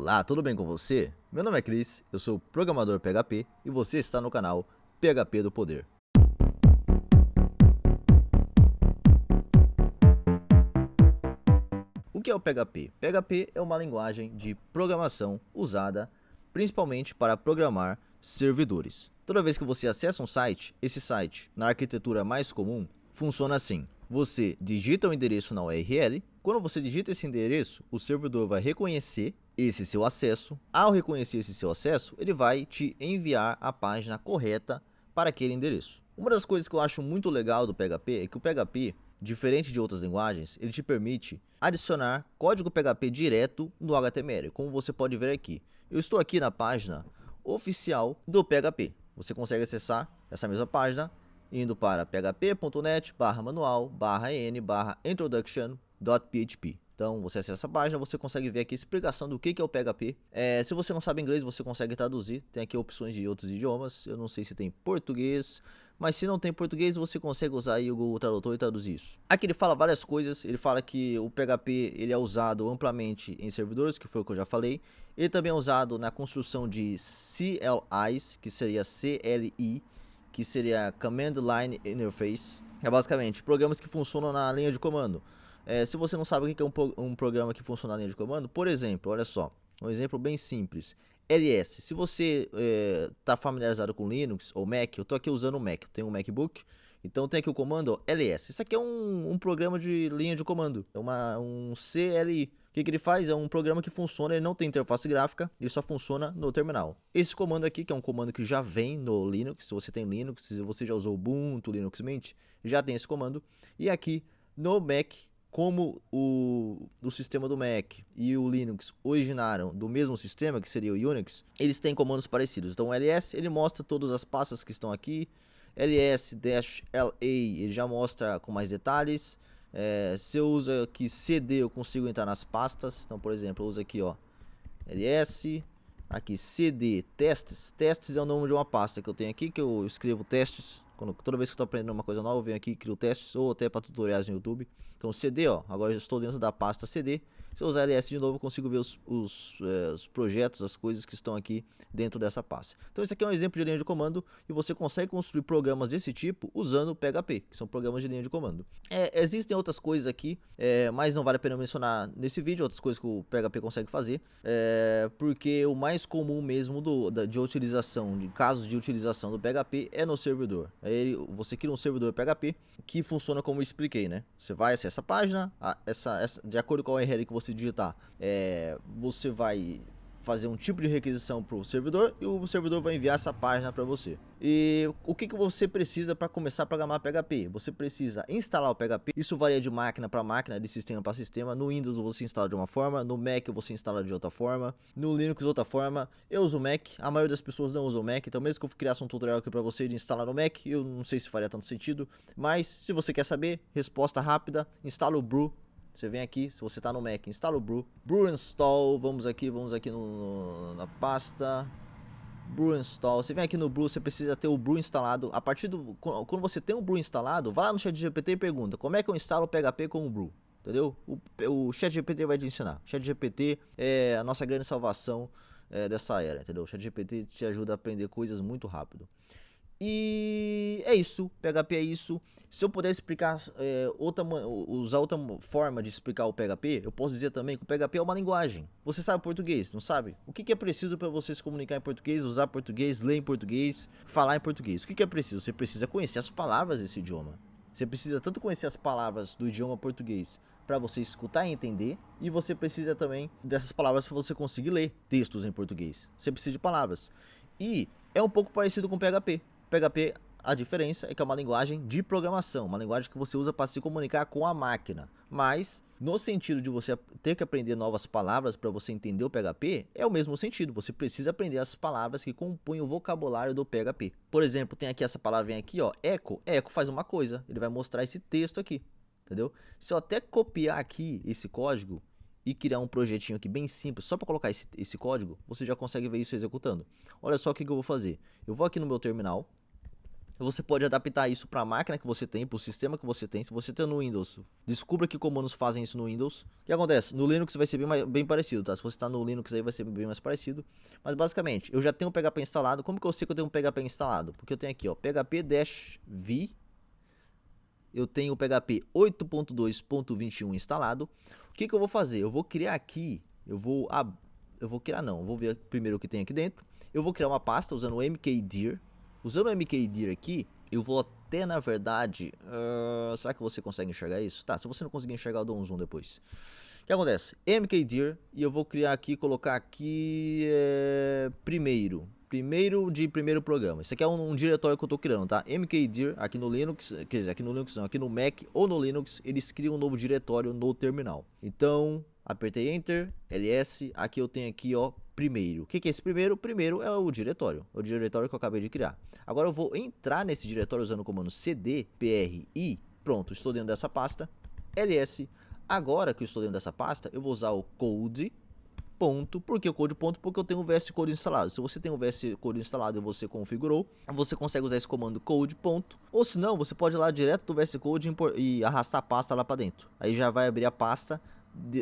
Olá, tudo bem com você? Meu nome é Cris, eu sou programador PHP e você está no canal PHP do Poder. O que é o PHP? PHP é uma linguagem de programação usada principalmente para programar servidores. Toda vez que você acessa um site, esse site, na arquitetura mais comum, funciona assim. Você digita o endereço na URL, quando você digita esse endereço, o servidor vai reconhecer esse seu acesso. Ao reconhecer esse seu acesso, ele vai te enviar a página correta para aquele endereço. Uma das coisas que eu acho muito legal do PHP é que o PHP, diferente de outras linguagens, ele te permite adicionar código PHP direto no HTML, como você pode ver aqui. Eu estou aqui na página oficial do PHP. Você consegue acessar essa mesma página indo para php.net/manual/n/introduction.php. Então você acessa a página, você consegue ver aqui a explicação do que é o PHP. Se você não sabe inglês, você consegue traduzir. Tem aqui opções de outros idiomas. Eu não sei se tem português, mas se não tem português, você consegue usar aí o Google Tradutor e traduzir isso. Aqui ele fala várias coisas. Ele fala que o PHP ele é usado amplamente em servidores, que foi o que eu já falei. Ele também é usado na construção de CLIs, que seria CLI, que seria Command Line Interface. É basicamente programas que funcionam na linha de comando. Se você não sabe o que é um programa que funciona na linha de comando, por exemplo, olha só, um exemplo bem simples. LS, se você está familiarizado com Linux ou Mac, eu estou aqui usando o Mac, eu tenho um MacBook, então tem aqui o comando LS. Isso aqui é um programa de linha de comando, é um CLI. O que ele faz? É um programa que funciona, ele não tem interface gráfica, ele só funciona no terminal. Esse comando aqui, que é um comando que já vem no Linux, se você tem Linux, se você já usou Ubuntu, Linux Mint, já tem esse comando. E aqui no Mac, como o sistema do Mac e o Linux originaram do mesmo sistema, que seria o Unix, eles têm comandos parecidos. Então o ls, ele mostra todas as pastas que estão aqui. ls-la, ele já mostra com mais detalhes. Se eu uso aqui cd, eu consigo entrar nas pastas. Então, por exemplo, eu uso aqui, ó, ls, aqui cd testes. Testes é o nome de uma pasta que eu tenho aqui, que eu escrevo testes. Toda vez que eu tô aprendendo uma coisa nova, eu venho aqui e crio testes, ou até para tutoriais no YouTube. Então cd, ó, agora eu estou dentro da pasta cd. Se eu usar ls de novo, eu consigo ver os projetos, as coisas que estão aqui dentro dessa pasta. Então esse aqui é um exemplo de linha de comando e você consegue construir programas desse tipo usando o PHP, que são programas de linha de comando. Existem outras coisas aqui, mas não vale a pena mencionar nesse vídeo, outras coisas que o PHP consegue fazer, porque o mais comum mesmo de utilização, de casos de utilização do PHP é no servidor. Você cria um servidor PHP que funciona como eu expliquei, né? Você vai acessar essa página, de acordo com a URL que você digitar, você vai fazer um tipo de requisição para o servidor e o servidor vai enviar essa página para você. E o que você precisa para começar a programar PHP? Você precisa instalar o PHP. Isso varia de máquina para máquina, de sistema para sistema. No Windows você instala de uma forma, no Mac você instala de outra forma, no Linux de outra forma. Eu uso o Mac, a maioria das pessoas não usa o Mac, então mesmo que eu criasse um tutorial aqui para você de instalar no Mac, eu não sei se faria tanto sentido, mas se você quer saber, resposta rápida, instala o Brew. Você vem aqui, se você está no Mac, instala o Brew. Brew install, vamos aqui na pasta. Brew install. Você vem aqui no Brew, você precisa ter o Brew instalado. Quando você tem o Brew instalado, vai lá no ChatGPT e pergunta: como é que eu instalo o PHP com o Brew? Entendeu? O ChatGPT vai te ensinar. O ChatGPT é a nossa grande salvação dessa era, entendeu? O ChatGPT te ajuda a aprender coisas muito rápido. E é isso, PHP é isso. Se eu puder explicar usar outra forma de explicar o PHP, eu posso dizer também que o PHP é uma linguagem. Você sabe português, não sabe? O que é preciso para você se comunicar em português, usar português, ler em português, falar em português? O que é preciso? Você precisa conhecer as palavras desse idioma. Você precisa tanto conhecer as palavras do idioma português para você escutar e entender, e você precisa também dessas palavras para você conseguir ler textos em português. Você precisa de palavras. E é um pouco parecido com o PHP. PHP, a diferença é que é uma linguagem de programação, uma linguagem que você usa para se comunicar com a máquina. Mas, no sentido de você ter que aprender novas palavras para você entender o PHP, é o mesmo sentido. Você precisa aprender as palavras que compõem o vocabulário do PHP. Por exemplo, tem aqui essa palavrinha aqui, ó, echo. Echo faz uma coisa, ele vai mostrar esse texto aqui, entendeu? Se eu até copiar aqui esse código e criar um projetinho aqui bem simples, só para colocar esse código, você já consegue ver isso executando. Olha só o que eu vou fazer. Eu vou aqui no meu terminal. Você pode adaptar isso para a máquina que você tem, para o sistema que você tem. Se você tem no Windows, descubra que comandos fazem isso no Windows. O que acontece? No Linux vai ser bem parecido, tá? Se você está no Linux aí vai ser bem mais parecido. Mas basicamente, eu já tenho o PHP instalado. Como que eu sei que eu tenho um PHP instalado? Porque eu tenho aqui, ó, php-v. Eu tenho o PHP 8.2.21 instalado. O que eu vou fazer? Eu vou criar aqui, eu vou ver primeiro o que tem aqui dentro. Eu vou criar uma pasta usando o mkdir. Usando o mkdir aqui, eu vou até, na verdade... será que você consegue enxergar isso? Tá, se você não conseguir enxergar, eu dou um zoom depois. O que acontece? mkdir, e eu vou criar aqui, colocar aqui... primeiro programa. Isso aqui é um diretório que eu tô criando, tá? mkdir, aqui no Linux, quer dizer, aqui no Linux não, aqui no Mac ou no Linux, eles criam um novo diretório no terminal. Então, apertei Enter, ls, aqui eu tenho aqui, ó, primeiro. O que é esse primeiro? Primeiro é o diretório que eu acabei de criar. Agora eu vou entrar nesse diretório usando o comando cd, pri, pronto, estou dentro dessa pasta, ls. Agora que eu estou dentro dessa pasta, eu vou usar o code ponto. Por que o code ponto? Porque eu tenho o VS Code instalado. Se você tem o VS Code instalado e você configurou, você consegue usar esse comando code ponto. Ou se não, você pode ir lá direto do VS Code e arrastar a pasta lá para dentro. Aí já vai abrir a pasta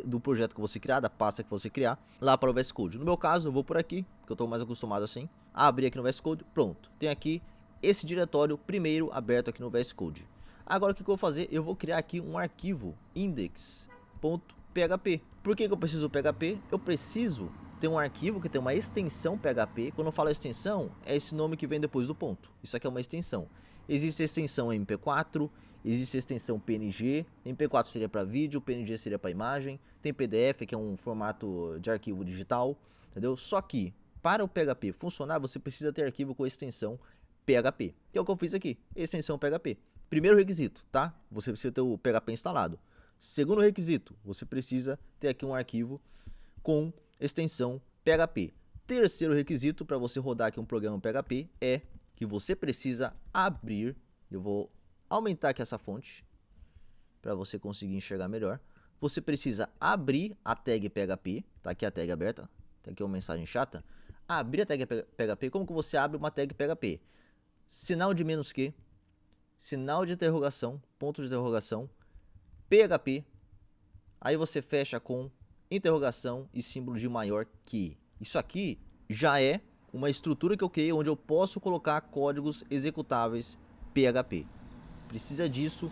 do projeto que você criar, da pasta que você criar, lá para o VS Code. No meu caso, eu vou por aqui, que eu estou mais acostumado assim. Abrir aqui no VS Code, pronto. Tem aqui esse diretório primeiro aberto aqui no VS Code. Agora o que eu vou fazer? Eu vou criar aqui um arquivo index.php. Por que eu preciso do PHP? Eu preciso ter um arquivo que tem uma extensão PHP. Quando eu falo extensão, é esse nome que vem depois do ponto. Isso aqui é uma extensão. Existe a extensão MP4, existe a extensão PNG. MP4 seria para vídeo, PNG seria para imagem. Tem PDF, que é um formato de arquivo digital, entendeu? Só que para o PHP funcionar, você precisa ter arquivo com extensão PHP. Que é o que eu fiz aqui, extensão PHP. Primeiro requisito, tá? Você precisa ter o PHP instalado. Segundo requisito, você precisa ter aqui um arquivo com extensão PHP. Terceiro requisito para você rodar aqui um programa PHP é que você precisa abrir. Eu vou aumentar aqui essa fonte para você conseguir enxergar melhor. Você precisa abrir a tag PHP. Tá aqui a tag aberta. Tem aqui uma mensagem chata. Abrir a tag PHP. Como que você abre uma tag PHP? Sinal de menos que, sinal de interrogação, ponto de interrogação, PHP, aí você fecha com interrogação e símbolo de maior que. Isso aqui já é uma estrutura que eu criei onde eu posso colocar códigos executáveis PHP. Precisa disso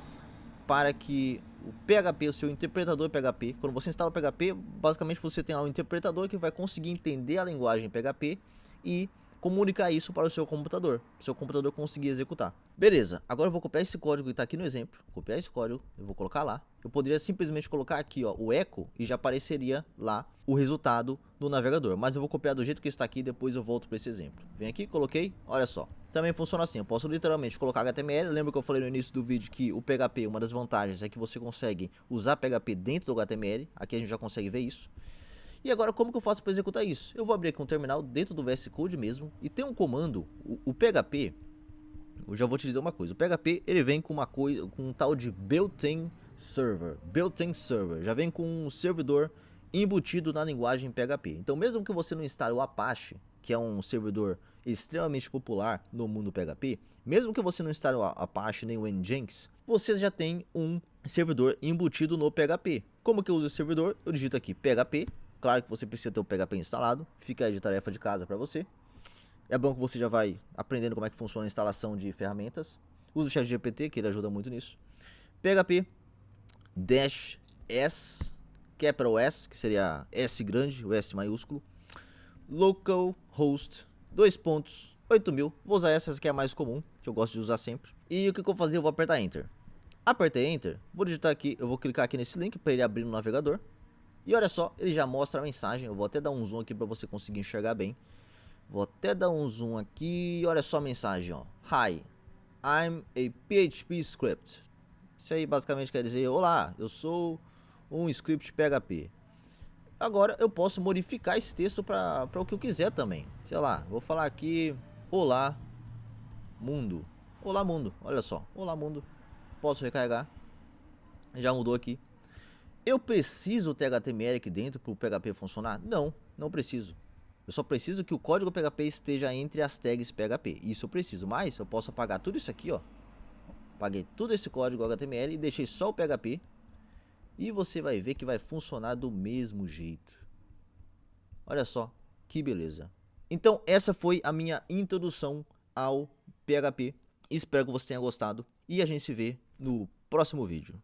para que o PHP, o seu interpretador PHP, quando você instala o PHP, basicamente você tem lá um interpretador que vai conseguir entender a linguagem PHP e comunicar isso para o seu computador conseguir executar. Beleza, agora eu vou copiar esse código que está aqui no exemplo, copiar esse código, eu vou colocar lá. Eu poderia simplesmente colocar aqui, ó, o echo e já apareceria lá o resultado no navegador, mas eu vou copiar do jeito que está aqui e depois eu volto para esse exemplo. Vem aqui, coloquei, olha só. Também funciona assim, eu posso literalmente colocar HTML, lembra que eu falei no início do vídeo que o PHP, uma das vantagens é que você consegue usar PHP dentro do HTML, aqui a gente já consegue ver isso. E agora como que eu faço para executar isso? Eu vou abrir aqui um terminal dentro do VS Code mesmo e tem um comando, o PHP, eu já vou te dizer uma coisa, o PHP ele vem com uma coisa, com um tal de built-in server, já vem com um servidor embutido na linguagem PHP. Então mesmo que você não instale o Apache, que é um servidor extremamente popular no mundo PHP, mesmo que você não instale o Apache nem o Nginx, você já tem um servidor embutido no PHP. Como que eu uso esse servidor? Eu digito aqui PHP. Claro que você precisa ter o PHP instalado, fica aí de tarefa de casa para você. É bom que você já vai aprendendo como é que funciona a instalação de ferramentas. Usa o ChatGPT, que ele ajuda muito nisso. PHP -s, que é para o S, que seria S grande, o S maiúsculo. Localhost 2.8000. Vou usar essa que é a mais comum, que eu gosto de usar sempre. E o que eu vou fazer? Eu vou apertar Enter. Apertei Enter, vou digitar aqui, eu vou clicar aqui nesse link para ele abrir no navegador. E olha só, ele já mostra a mensagem. Eu vou até dar um zoom aqui para você conseguir enxergar bem. Vou até dar um zoom aqui. Olha só a mensagem, ó. Hi, I'm a PHP script. Isso aí basicamente quer dizer: olá, eu sou um script PHP. Agora eu posso modificar esse texto para o que eu quiser também. Sei lá, vou falar aqui: olá, mundo. Olá, mundo. Olha só, olá, mundo. Posso recarregar. Já mudou aqui. Eu preciso ter HTML aqui dentro para o PHP funcionar? Não, não preciso. Eu só preciso que o código PHP esteja entre as tags PHP. Isso eu preciso, mas eu posso apagar tudo isso aqui, ó. Apaguei todo esse código HTML e deixei só o PHP. E você vai ver que vai funcionar do mesmo jeito. Olha só, que beleza. Então essa foi a minha introdução ao PHP. Espero que você tenha gostado. E a gente se vê no próximo vídeo.